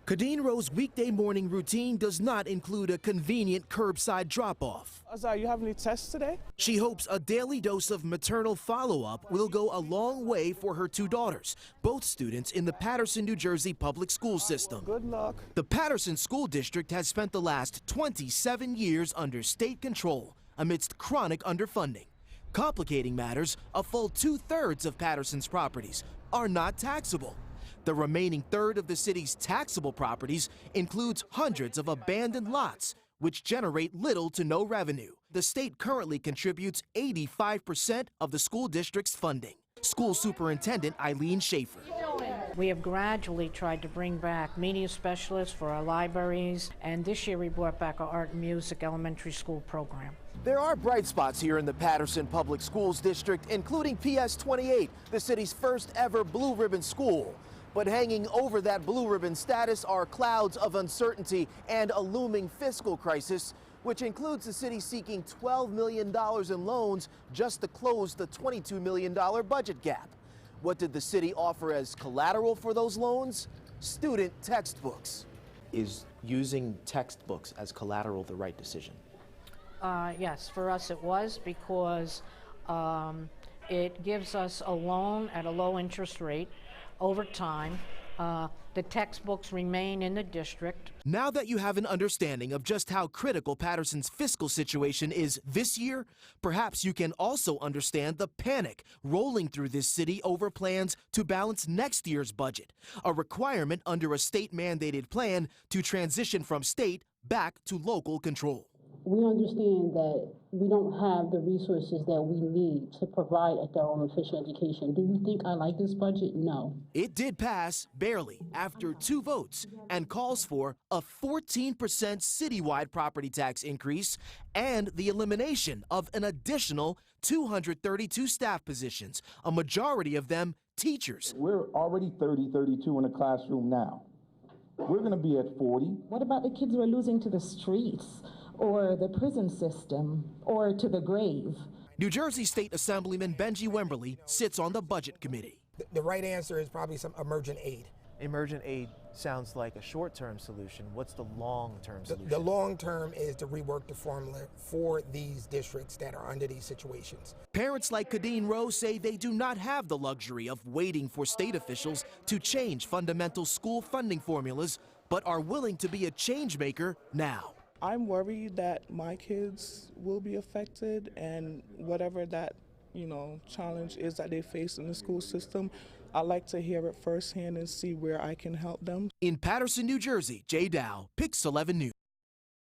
Kadeen Rowe's weekday morning routine does not include a convenient curbside drop-off. Azar, you have any tests today? She hopes a daily dose of maternal follow-up will go a long way for her two daughters, both students in the Paterson, New Jersey public school system. Good luck. The Paterson School District has spent the last 27 years under state control amidst chronic underfunding. Complicating matters, a full 2/3 of Paterson's properties are not taxable. The remaining third of the city's taxable properties includes hundreds of abandoned lots, which generate little to no revenue. The state currently contributes 85% of the school district's funding. School Superintendent Eileen Schaefer. We have gradually tried to bring back media specialists for our libraries, and this year we brought back our art and music elementary school program. There are bright spots here in the Paterson Public Schools District, including PS 28, the city's first ever blue ribbon school. But hanging over that blue ribbon status are clouds of uncertainty and a looming fiscal crisis, which includes the city seeking $12 million in loans just to close the $22 million budget gap. What did the city offer as collateral for those loans? Student textbooks. Is using textbooks as collateral the right decision? Yes, for us it was, because it gives us a loan at a low interest rate over time. The textbooks remain in the district. Now that you have an understanding of just how critical Paterson's fiscal situation is this year, perhaps you can also understand the panic rolling through this city over plans to balance next year's budget, a requirement under a state-mandated plan to transition from state back to local control. We understand that we don't have the resources that we need to provide a thorough and efficient education. Do you think I like this budget? No. It did pass, barely, after 2 votes, and calls for a 14% citywide property tax increase and the elimination of an additional 232 staff positions, a majority of them teachers. We're already 32 in a classroom now. We're going to be at 40. What about the kids we're losing to the streets, or the prison system, or to the grave? New Jersey State Assemblyman Benji Wemberly sits on the Budget Committee. The right answer is probably some emergent aid. Emergent aid sounds like a short-term solution. What's the long-term solution? The long-term is to rework the formula for these districts that are under these situations. Parents like Kadeen Rowe say they do not have the luxury of waiting for state officials to change fundamental school funding formulas, but are willing to be a change maker now. I'm worried that my kids will be affected, and whatever that, challenge is that they face in the school system, I like to hear it firsthand and see where I can help them. In Paterson, New Jersey, Jay Dow, Pix 11 News.